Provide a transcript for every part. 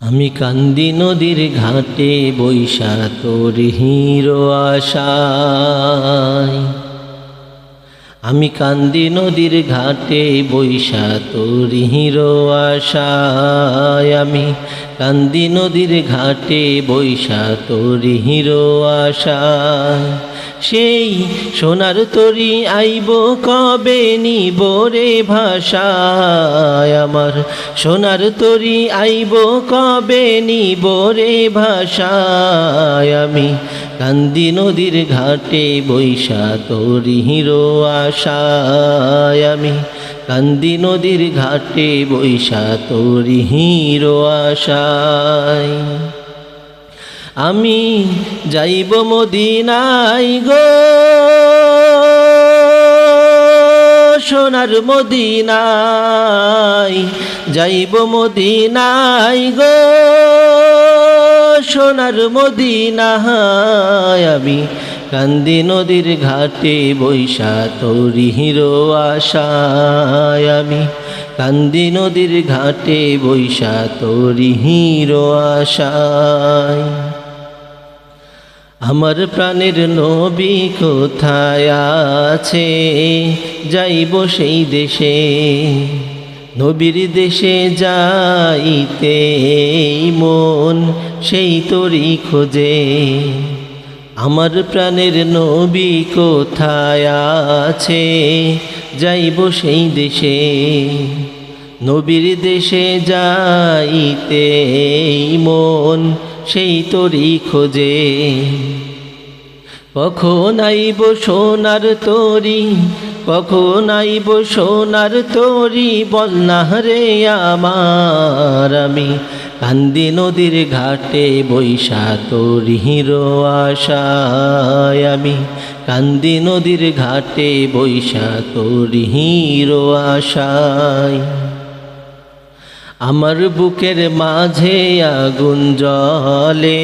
আমি কান্দি নদীর ঘাটে বৈশা তোর হিরো আশায়। আমি কান্দি নদীর ঘাটে বৈশা তোর হিরো আশায়। আমি কান্দি নদীর ঘাটে বৈশা তোর হিরো আশায়। সেই সোনার তরি আইব কবে নিব রে ভাষায়। আমার সোনার তরি আইব কবে নিব রে ভাষায়। আমি কান্দি নদীর ঘাটে বৈশা তোর হিরো আশায়। আমি কান্দি নদীর ঘাটে বৈশা তোর হিরো আশায়। আমি যাইব মদিনায় গো সোনার মদিনায়। যাইব মদিনায় গো সোনার মদিনায়। আমি কান্দি নদীর ঘাটে বৈশা তোর হিরো আশায়। আমি কান্দি নদীর ঘাটে বৈশা তোর হিরো আশায়। আমার প্রাণের নবী কোথায় আছে যাইব সেই দেশে। নবীর দেশে যাইতে মন সেই তোরই খোঁজে। আমার প্রাণের নবী কোথায় আছে যাইব সেই দেশে। নবীর দেশে যাইতে মন সেই তোরই খোঁজে। কখন আইব সোনার তরি, কখন আইব সোনার তরি বল না রে আমার। আমি কান্দি নদীর ঘাটে বৈশা তোর হিরো আশায়। আমি কান্দি নদীর ঘাটে বৈশা তোর হিরো আশায়। আমার বুকের মাঝে আগুন জ্বলে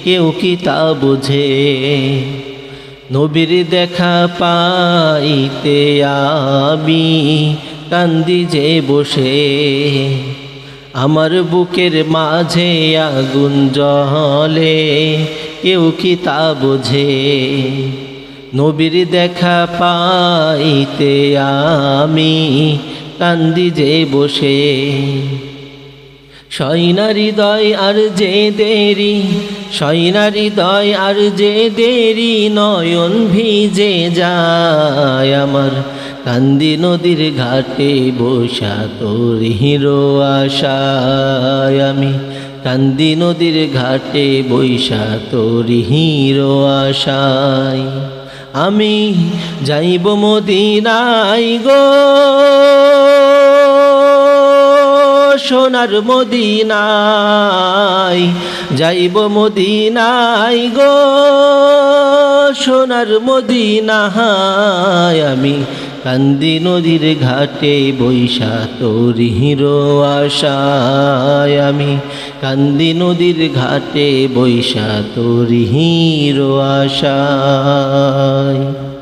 কেউ কি তা বুঝে। নবীর দেখা পাইতে আমি কান্দি যে বসে। আমার বুকের মাঝে আগুন জ্বলে কেউ কি তা বোঝে। নবীর দেখা পাইতে আমি কান্দি যে বসে। শয়না হৃদয় আর যে দেরি, শয়না হৃদয় আর যে দেরি নয়ন ভিজে যায়। আমার কান্দি নদীর ঘাটে বসা তোর হিরো আশায়। আমি কান্দি নদীর ঘাটে বৈশা তোর হিরো আশায়। আমি যাইব মদিনায় গো সোনার মদিনায়। যাইব মদিনায় গো সোনার মদিনায়। আমি কান্দি নদীর ঘাটে বৈশা তোর হিরো আশায়। আমি কান্দি নদীর ঘাটে বৈশা তোর হিরো আশায়।